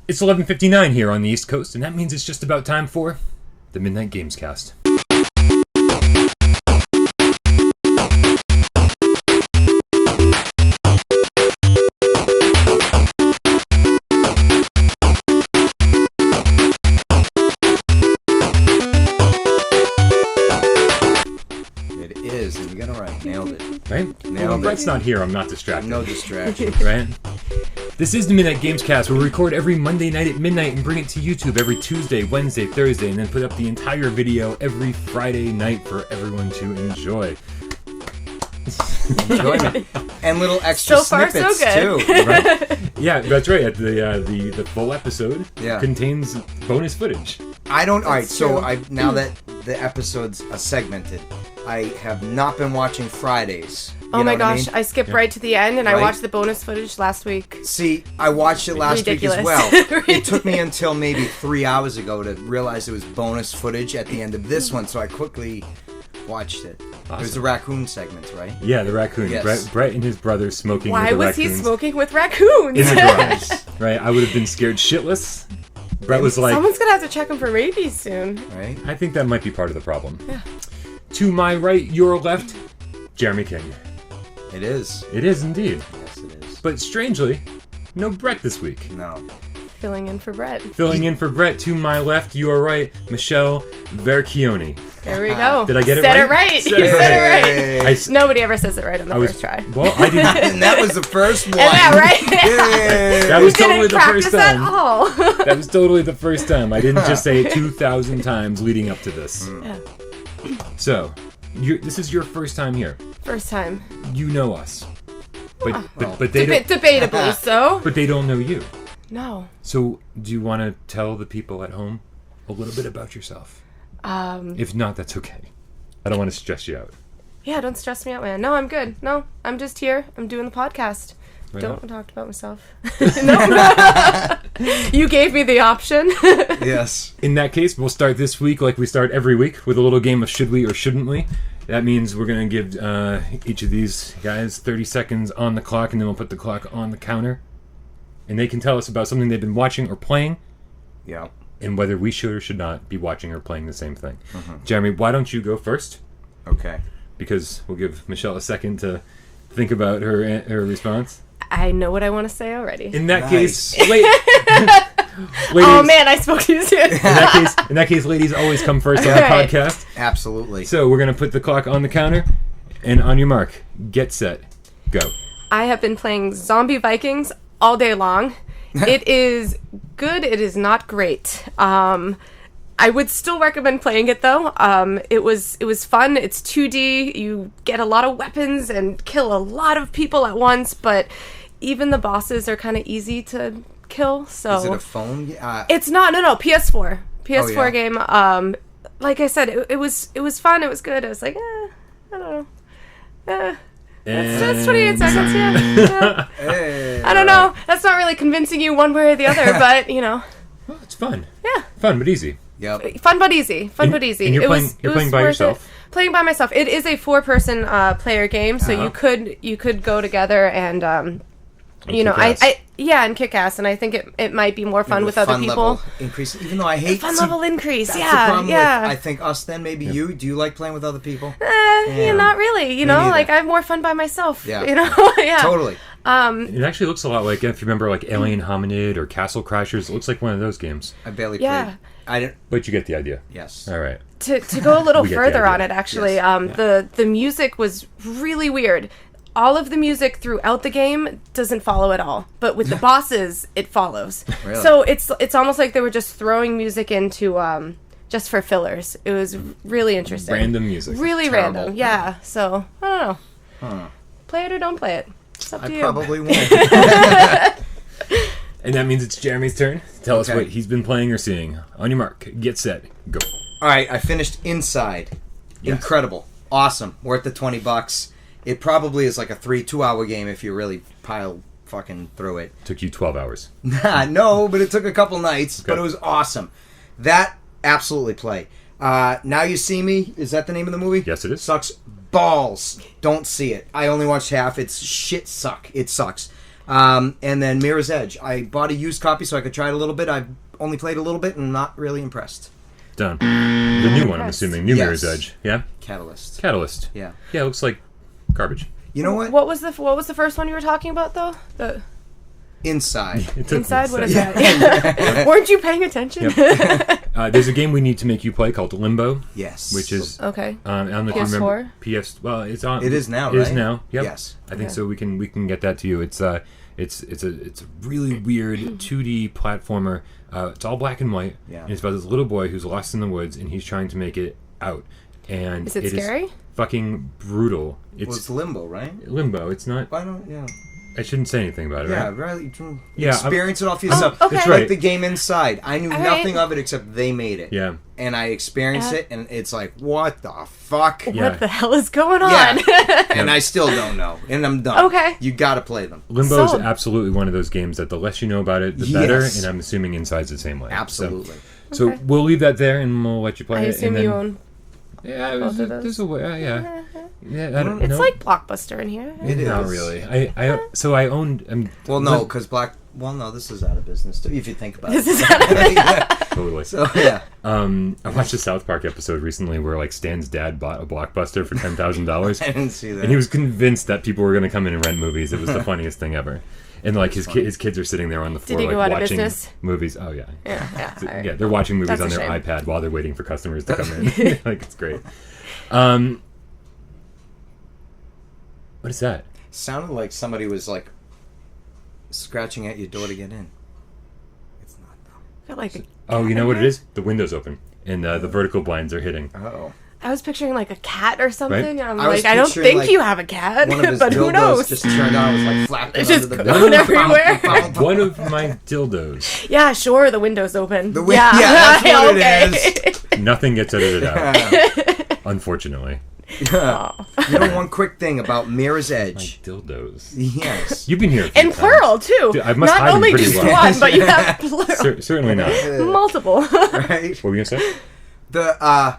It's 11:59 here on the East Coast, and that means it's just about time for the Midnight Gamescast. It is, and you got it right. Nailed it. Right? Nailed it. Brett's not here, I'm not distracted. No distractions. Right? This is the Midnight Gamescast, where we record every Monday night at midnight and bring it to YouTube every Tuesday, Wednesday, Thursday, and then put up the entire video every Friday night for everyone to enjoy. Enjoyment. And little extra So far, so snippets, good. too. Right? Yeah, that's right. The full episode contains bonus footage. Alright, so now that the episodes are segmented, I have not been watching Fridays. Oh my gosh, I skipped right to the end, and Right? I watched the bonus footage last week. See, I watched it last week as well. Ridiculous. It took me until maybe 3 hours ago to realize it was bonus footage at the end of this one, so I quickly watched it. Awesome. It was the raccoon segment, right? Yeah, the raccoon. Yes. Brett and his brother smoking Why with the was he raccoons smoking with raccoons? in the garage. Right? I would have been scared shitless. Brett was like, Someone's gonna have to check him for rabies soon. Right? I think that might be part of the problem. Yeah. To my right, your left, Jeremy King. It is. It is indeed. Yes, it is. But strangely, no Brett this week. No. Filling in for Brett. Filling in for Brett, to my left, your right, Michelle Varrichione. There we go. Did I get it Said right? it right. Said You it said Hey. it right. Nobody ever says it right on the first try. Well, I didn't. And that was the first one. Isn't that right? Yay. That was Didn't totally the practice first at time. all. That was totally the first time. I didn't just say it 2,000 times leading up to this. Yeah. So, this is your first time here. First time. You know us, but they don't. Debatably so. But they don't know you. No. So, do you want to tell the people at home a little bit about yourself? If not, that's okay. I don't want to stress you out. Yeah, don't stress me out, man. No, I'm good. No, I'm just here. I'm doing the podcast. Right Don't on. talk about myself. No. You gave me the option. Yes. In that case, we'll start this week like we start every week with a little game of should we or shouldn't we. That means we're going to give each of these guys 30 seconds on the clock, and then we'll put the clock on the counter. And they can tell us about something they've been watching or playing, Yeah. and whether we should or should not be watching or playing the same thing. Jeremy, why don't you go first? Okay. Because we'll give Michelle a second to think about her response. I know what I want to say already. In that Nice. case, ladies, Oh man, I spoke too soon. in that case, ladies always come first on the Right. podcast. Absolutely. So we're gonna put the clock on the counter, and on your mark, get set, go. I have been playing Zombie Vikings all day long. It is good. It is not great. I would still recommend playing it though. It was fun. It's 2D. You get a lot of weapons and kill a lot of people at once, but even the bosses are kind of easy to kill. So Is it a phone? it's not. No. PS4 yeah. game. Like I said, it was fun. It was good. I was like, I don't know. That's 28 seconds. Yeah. Hey. I don't know. That's not really convincing you one way or the other, but you know. Well, it's fun. Yeah. Fun but easy. Yep. Fun but easy. And you're playing by worth yourself? it. Playing by myself. It is a 4-person player game, so you could go together and you know, kick ass. and kick ass, and I think it might be more fun with other people. Level increase, even though I hate Fun level increase. That's Yeah, the problem yeah. with, I think us then maybe you. Do you like playing with other people? Yeah, not really. You know, neither. like I have more fun by myself. Yeah. You know, yeah. Totally. It actually looks a lot like, if you remember, like Alien Hominid or Castle Crashers. It looks like one of those games. I barely Yeah. played. I didn't. But you get the idea. Yes. All right. To go a little We get the further idea. on it, actually, Yes. the music was really weird. All of the music throughout the game doesn't follow at all, but with the bosses, it follows. Really? So it's almost like they were just throwing music into just for fillers. It was really interesting. Random music. Really Terrible. random. Yeah. So I don't know. Play it or don't play it. It's up to I you. probably won't. And that means it's Jeremy's turn. Tell us Okay. what he's been playing or seeing. On your mark, get set, go. All right, I finished Inside. Yes. Incredible. Awesome. Worth the $20. It probably is like a 2-hour game if you really pile fucking through it. Took you 12 hours. No, but it took a couple nights, but Okay. it was awesome. That, absolutely play. Now You See Me, is that the name of the movie? Yes, it is. Sucks balls. Don't see it. I only watched half. It's shit suck. It sucks. And then Mirror's Edge. I bought a used copy so I could try it a little bit. I've only played a little bit and not really impressed. Done. The new one, I'm assuming. New Yes. Mirror's Edge. Yeah? Catalyst. Yeah, it looks like garbage. You know what? What was the first one you were talking about though? The Inside. It took Inside. What is that? that? Weren't you paying attention? There's a game we need to make you play called Limbo. Yes. Which is Okay. I don't know if you remember PS4? Well, it's on. It is now, It is right? now. Yep. Yes. I think Okay. so. We can get that to you. It's a really weird 2D platformer. It's all black and white. Yeah. And it's about this little boy who's lost in the woods and he's trying to make it out. And Is it scary? Fucking brutal. Well, it's Limbo, right? Limbo. It's not. Why don't, yeah. I shouldn't say anything about it, Yeah, right? really. Yeah, Experience it all for yourself. okay. That's Like right. the game Inside. I knew All nothing right. of it except they made it. Yeah. And I experienced Yeah. it, and it's like, what the fuck? Yeah. What the hell is going on? Yeah. And I still don't know. And I'm done. Okay. You gotta play them. Limbo is Sold. absolutely one of those games that the less you know about it, the better. Yes. And I'm assuming Inside's the same way. Absolutely. So Okay. we'll leave that there and we'll let you play I it. assume and you then, own. Yeah, both of those? there's a way. Yeah. Yeah, I don't It's know. like Blockbuster in here. It is. Not really. I owned. Well, no, because Well, no, this is out of business too, if you think about This it. is out of Yeah. Totally. So, yeah. I watched a South Park episode recently where like Stan's dad bought a Blockbuster for $10,000, I didn't see that. and he was convinced that people were going to come in and rent movies. It was the funniest thing ever. And like his kids are sitting there on the floor he like go out of watching business? movies. Oh yeah. Yeah. All right. Yeah, they're watching movies That's on a their shame. iPad while they're waiting for customers to come in. Like it's great. What is that? Sounded like somebody was like scratching at your door to get in. It's not though. Got, like, a Oh, you cat know in what it here? is? The window's open and the vertical blinds are hitting. Oh. I was picturing like a cat or something. Right? And I'm I was like, I don't picturing, think like, you have a cat, One of his but who dildos knows? just turned on, was like flapping It's under just the going everywhere. One of my dildos. Yeah, sure, the window's open. yeah, that's what okay. it is. Nothing gets edited out, unfortunately. Oh. You know, one quick thing about Mirror's My Edge. dildos. Yes. You've been here a few In times. plural too. Dude, I must Not hide 'em only pretty just well. one, but you have plural. Certainly not. Multiple. Right? What were you gonna say? The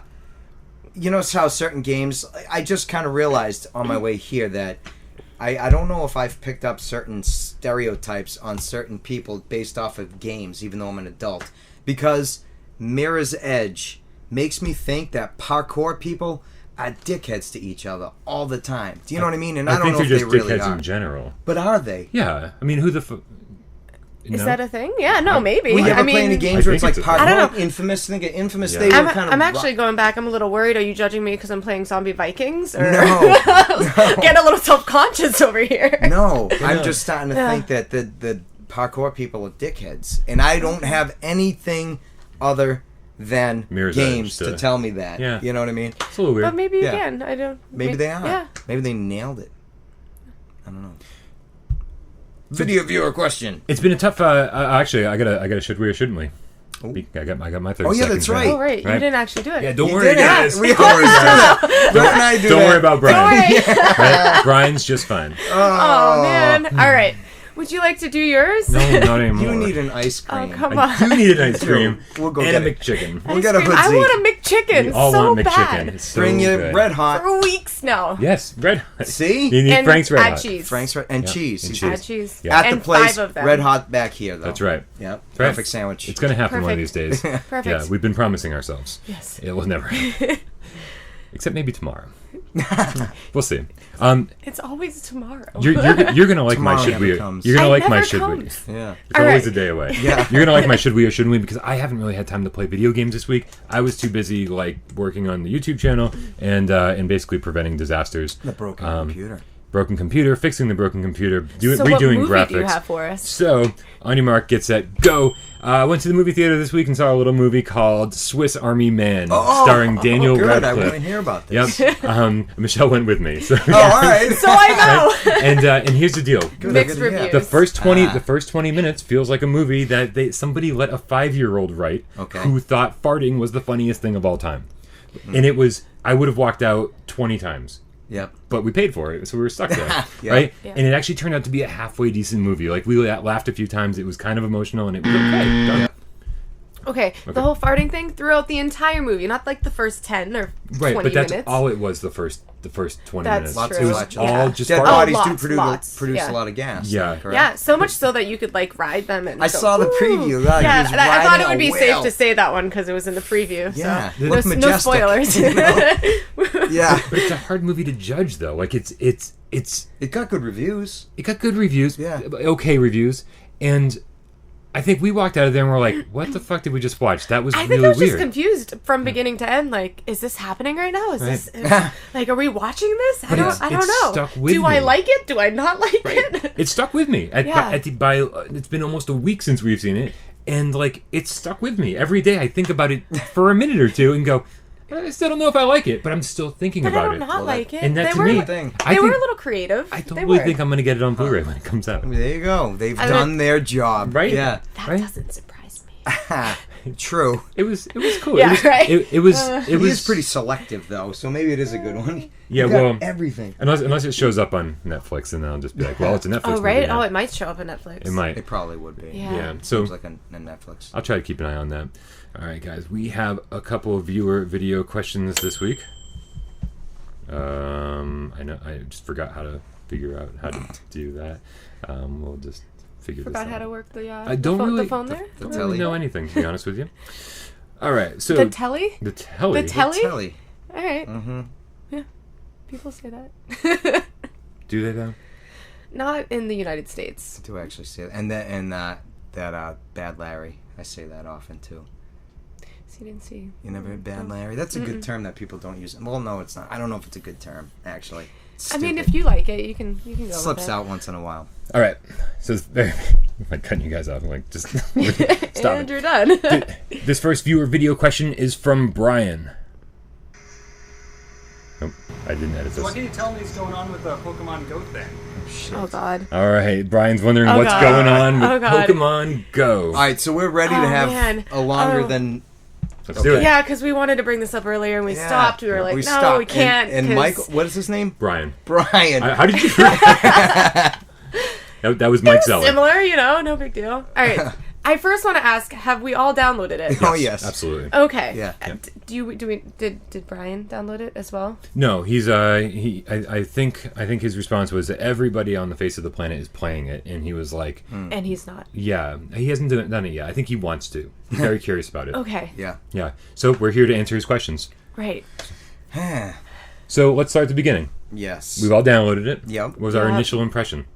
you know how certain games, I just kind of realized on my way here that I don't know if I've picked up certain stereotypes on certain people based off of games, even though I'm an adult, because Mirror's Edge makes me think that parkour people are dickheads to each other all the time. Do you know what I mean? And I, don't think know if they're they just really dickheads are. in general. But are they? Yeah, I mean, who the Is that a thing? Yeah, no, maybe. Well, you ever I mean, play any games I where it's think like it's a thing. I don't parkour? know. Infamous? Think of Infamous. Yeah. They were kind of. I'm actually going back. I'm a little worried. Are you judging me because I'm playing Zombie Vikings? Or No. Getting a little self-conscious over here. No, I'm No. just starting to Yeah. think that the parkour people are dickheads, and I don't have anything other than Mirror's games Edge to tell me that. Yeah. You know what I mean? It's a little weird. But maybe you Yeah. can. I don't. Maybe they are. Yeah. Maybe they nailed it. I don't know. Video viewer question. It's been a tough. Actually, I gotta should we or shouldn't we? Oh. I got my 30 Oh, yeah, seconds that's right. now. Oh, right. You Right. didn't actually do it. Yeah, don't You worry, did it. guys. We always do that. Don't I do Don't that? worry about Brian. Don't worry. Right? Brian's just fine. Oh, man. All right. Would you like to do yours? No, not anymore. You need an ice cream. Oh, come I on. do need an ice cream We'll go and get a it. McChicken. We'll get a Ice cream. I hoodsie. want a McChicken We all so want McChicken. bad. It's so Bring you good. red hot. For weeks now. Yes, red hot. See? You need And Frank's red add hot. cheese. Frank's red and Yeah. cheese. And Add cheese. cheese. Yeah. At and the place, 5 of them. red hot back here though. That's right. Yep. Right. Perfect sandwich. It's going to happen one of these Perfect. days. Perfect. Yeah, we've been promising ourselves. Yes. It will never happen. Except maybe tomorrow. We'll see. It's always tomorrow. You're gonna like my Tomorrow should never we? comes. You're gonna It like my never should we? comes. Yeah. It's All always right. a day away. Yeah. You're gonna like my should we or shouldn't we, because I haven't really had time to play video games this week. I was too busy like working on the YouTube channel and basically preventing disasters. The broken computer. Broken computer, fixing the broken computer, so redoing what movie graphics. do you have for us? So, on your mark, get set, go. I went to the movie theater this week and saw a little movie called Swiss Army Man, starring Daniel Good. I Radcliffe. want to hear about this. Yep. Michelle went with me. So, Oh, all right. So I know. and here's the deal. Good, Mixed good to hear. reviews. The first 20 minutes feels like a movie that somebody let a 5-year-old write, Okay. who thought farting was the funniest thing of all time, and it was. I would have walked out 20 times. Yep. But we paid for it, so we were stuck there, Yeah. right? Yeah. And it actually turned out to be a halfway decent movie. Like, we laughed a few times. It was kind of emotional, and it was okay. Done. Okay, the whole farting thing throughout the entire movie, not like the first 10 or 20 Right, but that's minutes. all it was the first the first 20 That's minutes. Lots true. of It was flatulence. all Yeah. just Dead farting. bodies lots, do lots. produce Yeah. a lot of gas. Yeah. correct? Yeah, so much so that you could like ride them. And I go, saw the "Ooh." preview. Yeah, he was and I thought riding it would be a safe whale. to say that one because it was in the preview. Yeah, So it no, looked no majestic, spoilers. you know? Yeah, But it's a hard movie to judge, though. Like it's it got good reviews. it got good reviews, Yeah. okay reviews, and I think we walked out of there and we're like, "What the fuck did we just watch? That was I think really I was just weird." confused from beginning to end. Like, is this happening right now? Is Right. this like, are we watching this? I it's- don't it's know. stuck with Do I me. like it? Do I not like it? It stuck with me. Yeah. It's been almost a week since we've seen it, and like it's stuck with me. Every day I think about it for a minute or two and go, I still don't know if I like it, but I'm still thinking But I about don't it. not like it. And that they to were, me, thing. I they were think- a little creative. I They totally were. think I'm gonna get it on Blu-ray when it comes out. There you go. They've I done mean- their job. Right? Yeah. That right? doesn't surprise me. True. It was cool. Yeah, it was, right? It was He is pretty selective though, so maybe it is a good one. Yeah, You got well, everything. unless it shows up on Netflix, and then I'll just be like, well, it's a Netflix. Oh right. movie now. Oh, it might show up on Netflix. It might. It probably would be. Yeah. Yeah. So Seems like a Netflix. I'll try to keep an eye on that. All right, guys. We have a couple of viewer video questions this week. I know I just forgot how to figure out how to do that. We'll just figure Forgot this how out. to work the. I don't the really, phone there. I don't telly. really know anything, to be honest with you. All right, so The telly. the telly. The telly? Telly. All right. Mm-hmm. Yeah. People say that. Do they though? Not in the United States. I do actually say that. And that Bad Larry. I say that often too. So you didn't see. You never heard Bad Larry? That's a good term that people don't use. Well, no, it's not. I don't know if it's a good term, actually. It's I mean, stupid. if you like it, you can go It slips with it. out once in a while. All right. So it's very, I'm cutting you guys off. I'm like, just stop And it. you're done. This first viewer video question is from Brian. Nope, I didn't edit So what this. can you tell me is going on with the Pokemon Go thing? Oh God. All right, Brian's wondering Oh, what's God. going on with Oh, God. Pokemon Go. All right, so we're ready Oh, to have man. a longer Oh. than... Let's do it. Yeah, because we wanted to bring this up earlier and we Yeah. stopped. We were like, no, stopped. we can't. And 'cause- Michael, what is his name? Brian. Brian. How did you? that was Mike Zeller. Similar, no big deal. All right. I first want to ask: have we all downloaded it? Oh, yes. Absolutely. Okay. Yeah. Did Brian download it as well? No, he's I think his response was that everybody on the face of the planet is playing it, and he was like, And he's not. yeah, he hasn't done it yet. I think he wants to. He's very curious about it. Okay. Yeah. Yeah. So we're here to answer his questions. Right. So let's start at the beginning. Yes. We've all downloaded it. Yep. What was our Yeah. initial impression?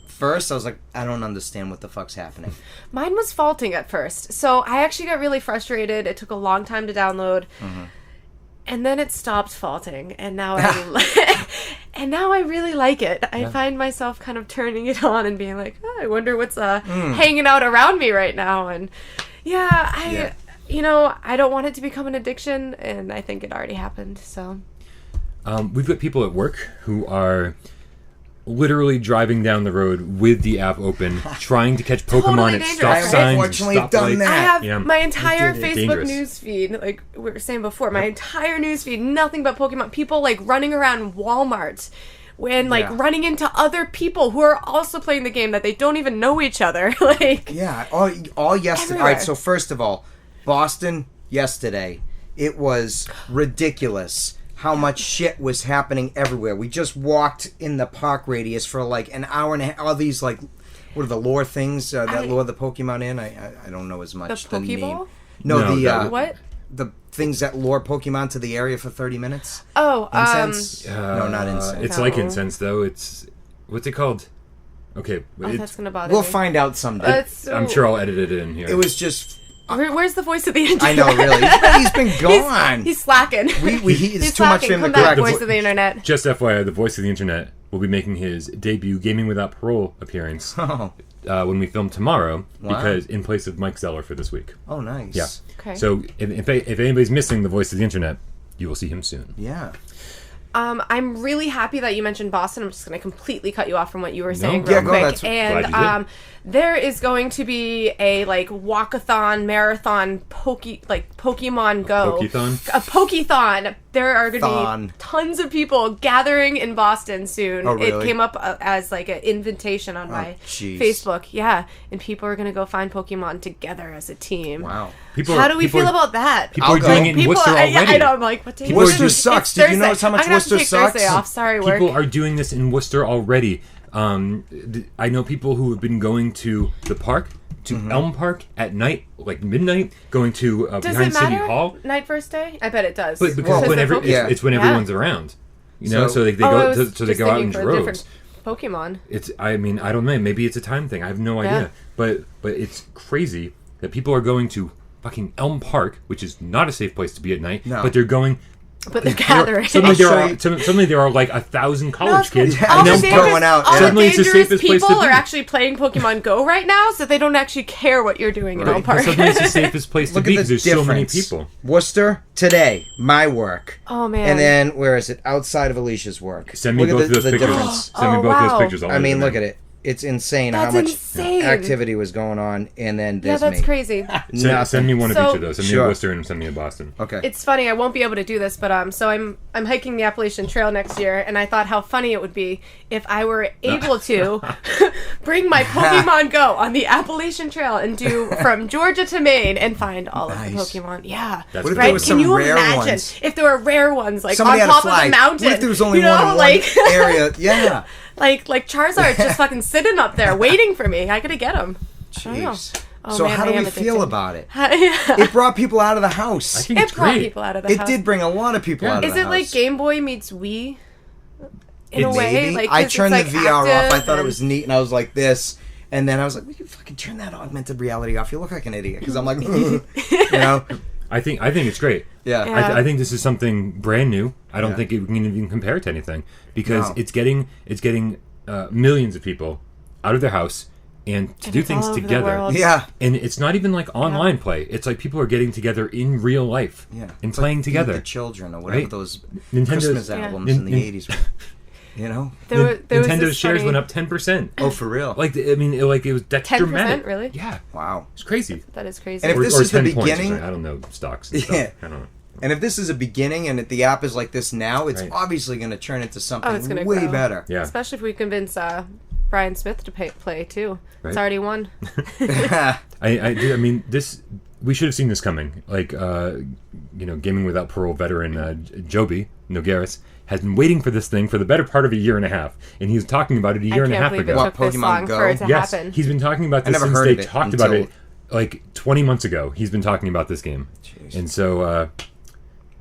First, I was like, I don't understand what the fuck's happening. Mine was faulting at first, so I actually got really frustrated. It took a long time to download, and then it stopped faulting, and now I really like it. I find myself kind of turning it on and being like, oh, I wonder what's hanging out around me right now, and I don't want it to become an addiction, and I think it already happened. So We've got people at work who are literally driving down the road with the app open, trying to catch Pokemon Totally at dangerous, stop right? signs and Unfortunately, I've done stoplights. that. I have Yeah. my entire did it. Facebook Dangerous. news feed, like we were saying before, my entire news feed, nothing but Pokemon. People like running around Walmart and like Yeah. running into other people who are also playing the game that they don't even know each other. Like, Yeah, all yesterday. All right, Everywhere. so first of all, Boston yesterday, it was ridiculous how much shit was happening everywhere. We just walked in the park radius for like an hour and a half. All these like, what are the lure things that lure the Pokemon in? I don't know as much. the name. Pokeball? No, No, the that- What? the things that lure Pokemon to the area for 30 minutes. Oh, Incense? No, not incense. It's like No. incense, though. What's it called? Okay, that's gonna bother We'll me. find out someday. That's so- I'm sure I'll edit it in here. It was just. Where's the voice of the internet? I know, really. He's been gone. He's slacking. It's He's too much for slacking. him to Come back, correct. voice of the internet. Just FYI, the voice of the internet will be making his debut Gaming Without Parole appearance Oh, when we film tomorrow, Wow. because in place of Mike Zeller for this week. oh, nice. Yeah. Okay. So if anybody's missing the voice of the internet, you will see him soon. Yeah. I'm really happy that you mentioned Boston. I'm just going to completely cut you off from what you were saying Yeah, real go, quick. that's- Glad you And did. there is going to be a like walkathon, marathon, Pokemon Go. Pokethon? A Pokethon. There are going to Thon. be tons of people gathering in Boston soon. Oh, really? It came up as like an invitation on my jeez. Facebook. Yeah, and people are going to go find Pokemon together as a team. Wow. How do we feel about that? People are I'll doing go. it in Worcester I already. know. I'm like, what day People is are it? Worcester just- sucks. It's Did you Thursday. notice how much I'm gonna have to Worcester take sucks? Thursday off. Sorry, work. People are doing this in Worcester already. I know people who have been going to the park, to Elm Park at night, like midnight, going to Does behind it matter? City Hall. Night first day? I bet it does. But because Because whenever they're focused. it's when Yeah. everyone's around, you know, so they I go, was so they just go out in thinking for droves. different Pokemon. It's, I mean, I don't know. Maybe it's a time thing. I have no Yeah. idea. But it's crazy that people are going to fucking Elm Park, which is not a safe place to be at night. No. But they're going. But they're gathering. Suddenly there are like 1,000 college kids. Yeah, all and the them Elm dangerous, Park. going out. all the Suddenly it's the dangerous safest place people to be. are actually playing Pokemon Go right now, so they don't actually care what you're doing in Elm Park. Suddenly it's the safest place to Look be at the because there's so difference. many people. Worcester today, my work. Oh, man. And then where is it? Outside of Alicia's work. Send me Look both at of those pictures. difference. Send me Oh, both those wow. pictures. I mean, look at it. It's insane That's how much insane. activity was going on, and then Yeah, there's that's me. crazy. Send me one of So- each of those. Send me Sure. a Worcester and send me a Boston. Okay. It's funny, I won't be able to do this, but so I'm hiking the Appalachian Trail next year, and I thought how funny it would be if I were able to bring my Pokemon Go on the Appalachian Trail and do from Georgia to Maine and find all of the Nice. Pokemon. Yeah. That's What if great. there was Can some you rare imagine ones? if there were rare ones like Somebody on had a top of the flag. mountain? What if there was only you know, one in one like area? Yeah. like Charizard just fucking sitting up there waiting for me. I gotta get him. I don't know. Jeez. Oh, So man, how I do we am feel addicted. about it? Yeah. It brought people out of the house. I think It it's brought great. people out of the It house. did bring a lot of people out of Is the it house. like Game Boy meets Wii? In a It's- way, Maybe. like I 'cause it's, turned like, the VR off. I active thought it and- was neat, and I was like this. And then I was like, "Will you fucking turn that augmented reality off? You look like an idiot." Because I'm like, you know, I think it's great. yeah. Yeah. I think this is something brand new. I don't Yeah. think it can even compare it to anything because No. it's getting millions of people out of their house and to And do it's things all over the together. world. Yeah. And it's not even like online play. It's like people are getting together in real life Yeah. and It's playing like Feed together. the Children or whatever Right? those Nintendo's- Christmas Yeah. albums in the Nin- 80s were. You know? There was Nintendo's this shares funny- went up 10%. Oh, for real? Like I mean, it was that's 10%, dramatic. really? Yeah, Wow. it's crazy. That is crazy. And if this or is the 10 points or beginning- something. I don't know stocks and Yeah. stuff. I don't know. And if this is a beginning and if the app is like this now, it's Right. obviously going to turn into something it's gonna way grow. better. Yeah. Especially if we convince Brian Smith to play too. Right. It's already won. I mean, this we should have seen this coming. Like, Gaming Without Parole veteran Joby Nogueras has been waiting for this thing for the better part of a year and a half, and he was talking about it a year and a half believe ago. it took this Pokemon long Go? for it to Yes, happen. he's been talking about I this never since heard they of it talked about until- it like 20 months ago. He's been talking about this game, Jeez. and so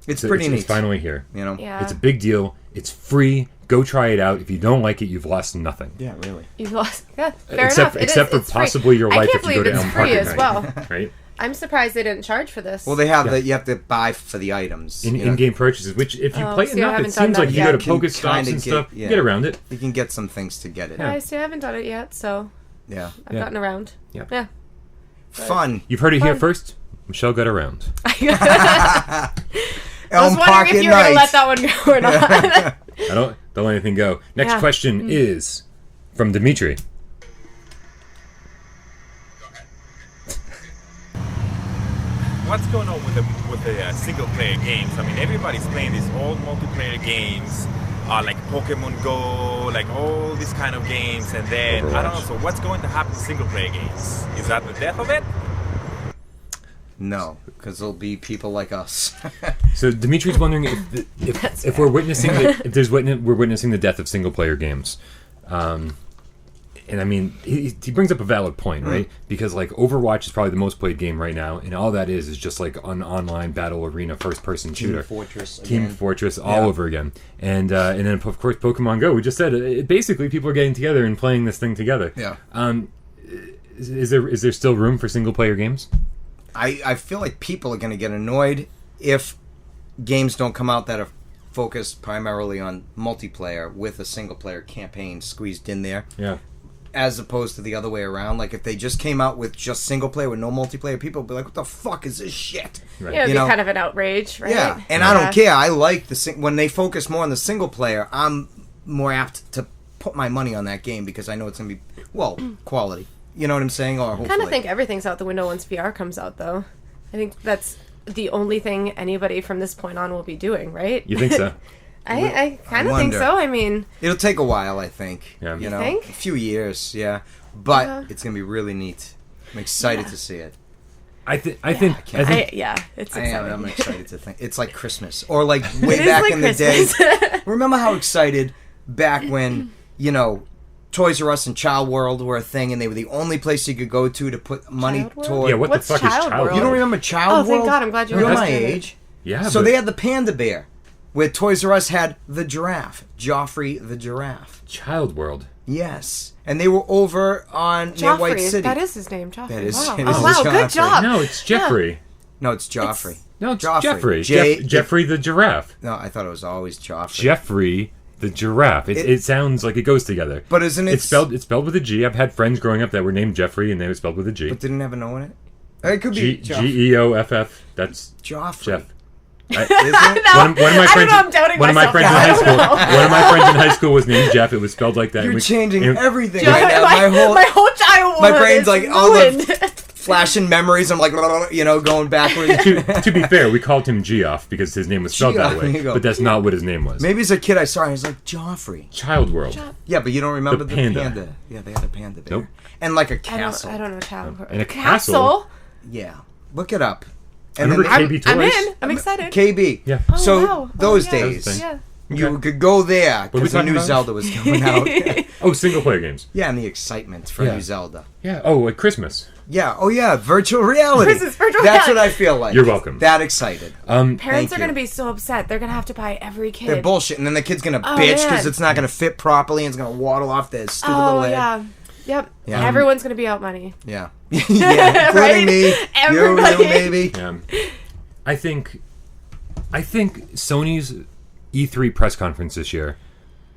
It's pretty neat. It's finally here. You know? Yeah. It's a big deal. It's free. Go try it out. If you don't like it, you've lost nothing. Yeah, really. You've lost. Yeah, fair except enough. except for It's free. possibly your I life can't if you go believe to it's Elm Park free at as night. well. Right? I'm surprised they didn't charge for this. Well, they have Yeah. you have to buy for the items. you know? In-game purchases, which if you Oh, play see, I enough, haven't it done seems that like you yet. go to You can Pokestops kinda and get- stuff. yeah. You get around it. You can get some things to get it. I see. I haven't done it yet, so Yeah. I've Yeah. gotten around. Yeah. Yeah. Fun. You've heard it here Fun. first. Michelle got around. I was Elm wondering Park if at you were going to night. let that one go or not. I don't let anything go. Next Yeah. question is from Dimitri. What's going on with the single player games? I mean, everybody's playing these old multiplayer games, like Pokemon Go, like all these kind of games, and then I don't know. Overwatch. So what's going to happen to single player games? Is that the death of it? No, because there'll be people like us. So Dimitri's wondering if we're witnessing we're witnessing the death of single player games. And I mean, he brings up a valid point, right? Because like Overwatch is probably the most played game right now, and all that is just like an online battle arena first person shooter. Team Fortress all over again. And then of course Pokemon Go. We just said basically people are getting together and playing this thing together. Yeah. Is there still room for single player games? I feel like people are going to get annoyed if games don't come out that are focused primarily on multiplayer with a single player campaign squeezed in there. Yeah. as opposed to the other way around. Like if they just came out with just single player with no multiplayer, people would be like, "What the fuck is this shit?" Right. Yeah, it'd You be know? kind of an outrage, right? Yeah, and I don't care. I like when they focus more on the single player. I'm more apt to put my money on that game because I know it's gonna be quality. You know what I'm saying? Or I hopefully. kind of think everything's out the window once VR comes out, though. I think that's the only thing anybody from this point on will be doing, right? You think so? I kind of think wonder. so. I mean, It'll take a while, I think. Yeah. You know, think? a few years, yeah. But Yeah. it's gonna be really neat. I'm excited to see it. I think. I it's I exciting. am. I'm excited to think it's like Christmas, or like way It is back like in Christmas. the day. Remember how excited back when Toys R Us and Child World were a thing, and they were the only place you could go to put money Child World? toward. Yeah, what What's the fuck is Child Child World? World? You don't remember Child Oh, World? thank God, I'm glad you You're my remembered it. age. Yeah. So but they had the Panda Bear, where Toys R Us had the giraffe, Joffrey the giraffe. Child World. Yes, and they were over on near White Joffrey, City. that is his name, Joffrey. That is- wow. it is Oh, wow, Joffrey. good job. No, it's Jeffrey. No, it's Joffrey. No, it's Joffrey. Jeffrey. J- Jeffrey the giraffe. No, I thought it was always Joffrey. Jeffrey the giraffe. It sounds like it goes together. But isn't it? It's spelled with a G. I've had friends growing up that were named Jeffrey and they were spelled with a G. But didn't have an O in it. It could be Geoff. That's Joffrey. Jeff. Isn't it? One of my I friends. don't know, I'm doubting one of my myself friends in now. high I don't school. know. One of my friends in high school was named Jeff. It was spelled like that. You're And we- changing and- everything Joff- right now. my whole childhood. my brain's is like all ruined. the flashing memories. I'm like, going backwards. to be fair, we called him Geoff because his name was spelled Geoff, that there way. you go. But that's not what his name was. Maybe as a kid I saw him. He's like Joffrey. Child World. Yeah, but you don't remember The the panda. panda. Yeah, they had a panda bear. Nope. And like a I castle. don't know Child World. And a castle? Yeah, look it up. I remember then KB Toys. I'm in. I'm excited. KB. Yeah. Oh, So wow. those yeah. days, Those Yeah. you could go there What are we because the talking new about? Zelda was coming out. Oh, single player games. Yeah, and the excitement for Yeah. new Zelda. Yeah. Oh, like Christmas. Yeah. Oh, yeah. Virtual reality. This is virtual That's reality. what I feel like. You're welcome. That excited. Parents Thank are going to you. be so upset. They're going to have to buy every kid. They're bullshit, and then the kid's gonna Oh, bitch because man. it's not gonna fit properly and it's gonna waddle off their stupid Oh, little head. yeah. Yep. Yeah. Everyone's going to be out money. Yeah. Yeah. Including Right? me. Everybody. You little baby. Yeah. I think Sony's E3 press conference this year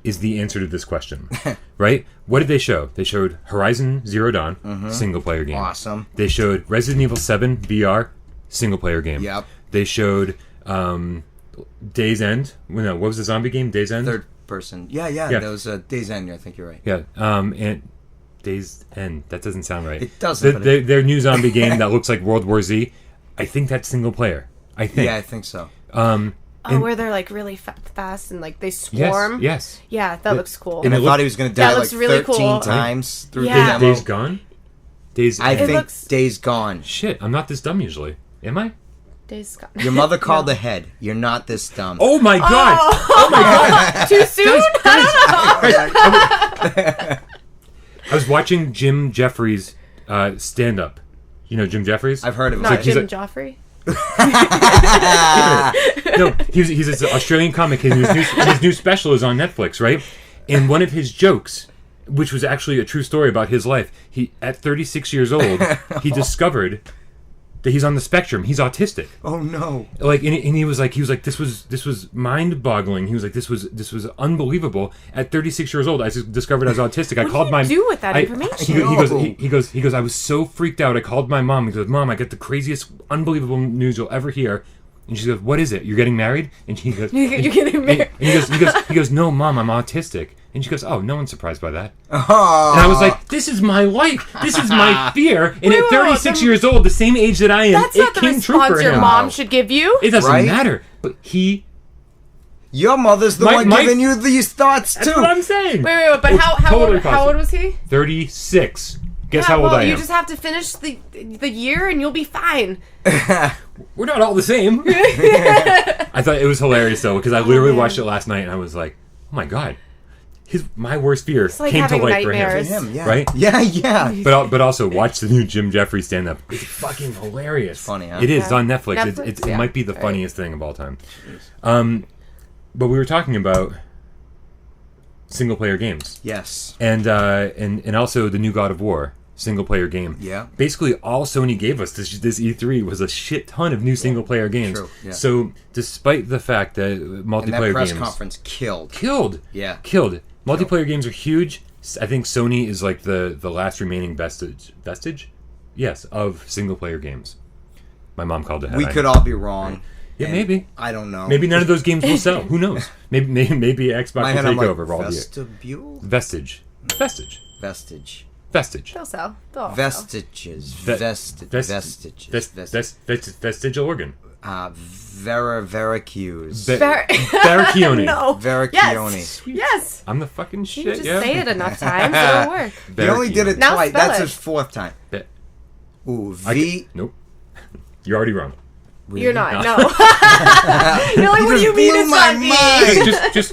is the answer to this question, right? What did they show? They showed Horizon Zero Dawn, single player game. Awesome. They showed Resident Evil 7 VR, single player game. Yep. They showed Days End. No, what was the zombie game? Days End. Third person. Yeah. Yeah. That was Days End. I think you're right. Yeah. And Days End. That doesn't sound right. It doesn't, but Their new zombie game that looks like World War Z. I think that's single player. I think. Yeah, I think so. Where they're like really fast and like they swarm. Yes. Yeah, that looks cool. And it I thought looked- he was gonna That die like looks really 13 cool. times through Yeah. the demo. Days Gone. Days. I End. think looks- Days Gone. Shit, I'm not this dumb usually. Am I? Days gone. Your mother called ahead. You're not this dumb. Oh my god! Oh my god! Too soon? I was watching Jim Jeffries stand up. You know Jim Jeffries? I've heard of it. Not he's Jim a- Joffrey. No, he's an Australian comic, and his new special is on Netflix, right? And one of his jokes, which was actually a true story about his life, he at 36 years old, he discovered that he's on the spectrum. He's autistic. Oh no. Like, and he was like, this was mind-boggling. He was like, this was unbelievable. At 36 years old, I discovered I was autistic. I called my. do you do with that information? He goes. I was so freaked out. I called my mom. He goes, Mom, I got the craziest, unbelievable news you'll ever hear. And she goes, What is it? You're getting married? And he goes, You're getting married. And he goes, No, Mom, I'm autistic. And she goes, Oh, no one's surprised by that. Oh. And I was like, This is my life. This is my fear. And at wait, 36 wait. years old, the same age that I am, That's it not the came true response for your him. mom should give you. It doesn't Right? matter. But he. Your mother's the My- one my- giving you these thoughts That's too. what I'm saying. Wait, but It's how totally old possible. was he? 36. Guess Yeah, how old well, I am. you just have to finish the year and you'll be fine. We're not all the same. I thought it was hilarious though because I literally man. watched it last night and I was like, oh my god, my worst fear like came to having light for nightmares. him. Him, yeah. Right? Yeah. But also watch the new Jim Jeffries stand up. It's fucking hilarious. Funny, huh? It is Yeah. on Netflix. Netflix, It yeah. might be the Right. funniest thing of all time. But we were talking about single player games Yes. and also the new God of War single player game. Yeah. Basically, all Sony gave us this E3 was a shit ton of new single player games. True, yeah. So, despite the fact that And multiplayer that press games conference killed. killed, Yeah. killed, multiplayer games are huge. I think Sony is like the last remaining vestige, yes, of single player games. My mom called it. We could all be wrong. Yeah, and maybe. I don't know. Maybe none of those games will sell. Who knows? Maybe Xbox My will head, take I'm like, over. All the vestibule? vestige. Vestige. They'll sell. They'll all sell. Vestiges. Vestiges. Vestigial organ. Varrichione. Varrichione. No. Varrichione. Yes. I'm the fucking shit. You just yeah. say it enough times, it'll work. He only did it Now twice. spell That's it. his fourth time. Ve- Ooh, Nope. You're already wrong. You're not. No. No. You're like, what do you mean blew it's my not me?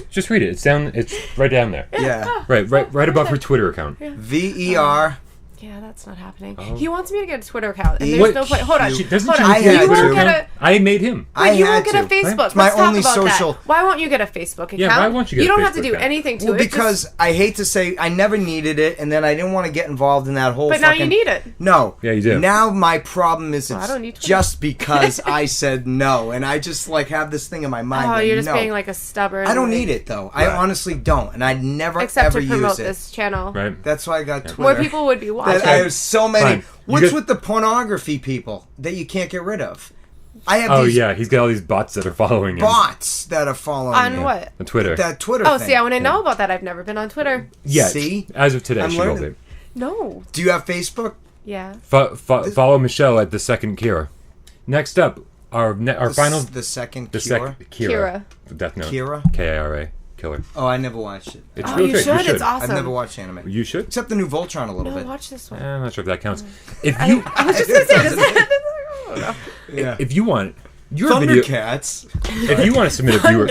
Just read it. It's right down there. Yeah. Right above her Twitter account. VER. Yeah, that's not happening. Oh. He wants me to get a Twitter account, and What? there's no point. Hold on. She doesn't. Hold She on. I had You to. won't get a. I made him. I You had won't get a to. Facebook. It's my Let's talk only about social. that. Why won't you get a Facebook account? Yeah, why won't you get a don't have to Facebook do account? anything to Well, it. because I hate to say I never needed it, and then I didn't want to get involved in that whole. But now you need it. No. Yeah, you do. Now my problem is I it's don't need Twitter. just because I said no, and I just like have this thing in my mind. Oh, that you're just no. being like a stubborn. I don't need it though. I Right. honestly don't, and I'd never Except ever to promote use it. this channel. Right. That's why I got Twitter. More people would be watching. That I have so many. Fine. What's You get- with the pornography people that you can't get rid of? I have Oh these yeah, he's got all these bots that are following him bots that are following On me. what? on Twitter. That Twitter Oh, thing. see, I want to know about that. I've never been on Twitter. Yes. See? As of today, I'm she will learning. be. No. Do you have Facebook? Yeah. Follow Michelle at the second Kira. Next up, our final The second the Cure? second Kira. The Death Note. Kira? Kira. Killer. Oh, I never watched it. It's Oh, really you good. should. You should. It's awesome. I've never watched anime. You should. Except the new Voltron a little No, bit. watch this one. I'm not sure if that counts. If you I was just gonna say this. Yeah. if you want your video, Thundercats. if you want to submit a viewer,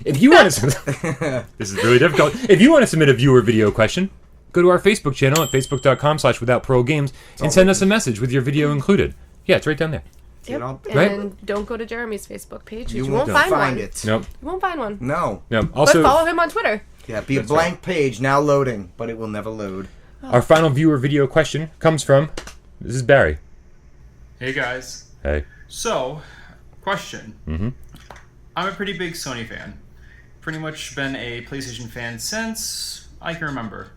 if you want to, this is really difficult. If you want to submit a viewer video question, go to our Facebook channel at facebook.com/withoutprogames and send us a message with your video included. Yeah, it's right down there. You know? And don't go to Jeremy's Facebook page. You, You won't won't find find one. it. Nope. You won't find one. No. No. But Also, follow him on Twitter. Yeah, be a That's blank page now loading, but it will never load. our final viewer video question comes from. This is Barry. Hey guys. Hey. So, question. Mm-hmm. I'm a pretty big Sony fan. Pretty much been a PlayStation fan since I can remember.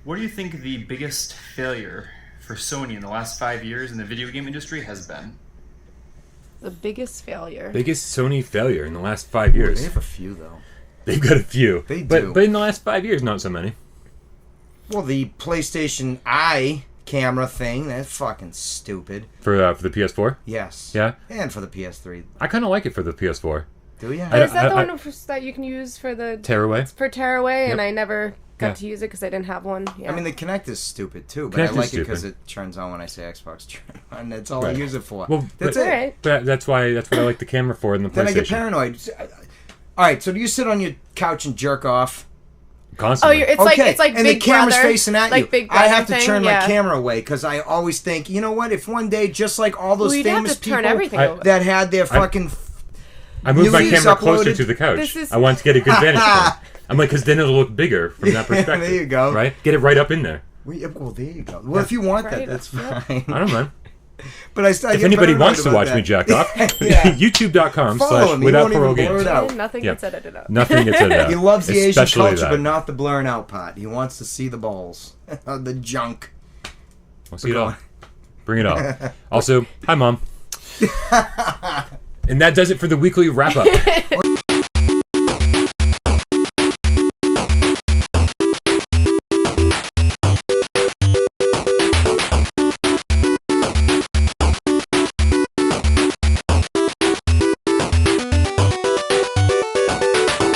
What do you think the biggest failure for Sony in the last 5 years in the video game industry has been? The biggest failure. Biggest Sony failure in the last 5 years. They have a few, though. They've got a few. They do. But in the last 5 years, not so many. Well, the PlayStation Eye camera thing, that's fucking stupid. For the PS4? Yes. Yeah? And for the PS3. I kind of like it for the PS4. Do you? I- Is that the I- one that you can use for the Tearaway? Tearaway? Yep. And I never got Yeah. to use it because I didn't have one. Yeah. I mean, the Kinect is stupid, too, but Kinect I is like it because stupid. it turns on when I say Xbox turn on. That's all I Right. use it for. Well, That's but- it. Alright. But that's what I like the camera for in the PlayStation. Then I get paranoid. All right, so do you sit on your couch and jerk off? Oh, Constantly. it's like and Big the camera's Brother, facing at like you. Big I have to Brother turn thing, my yeah. camera away because I always think, you know what? If one day, just like all those Well, you'd have famous to turn people everything over. that had their fucking I moved my News camera closer uploaded. to the couch. This is- I want to get a good vantage point. I'm like, because then it'll look bigger from that perspective. there you go. Right? Get it right up in there. well, there you go. Well, if you want that, Right, that's yeah. fine. I don't mind. But I still If get anybody paranoid wants to about watch that. me jack off, Yeah. Follow him. He won't even blur it youtube.com/withoutparole out. games. Nothing Yeah. gets edited out. Nothing gets edited out. He loves the Asian Especially culture, that. but not the blurring out part. He wants to see the balls, the junk. We'll see it all. Bring it all. Also, hi, Mom. And that does it for the weekly wrap-up. Well,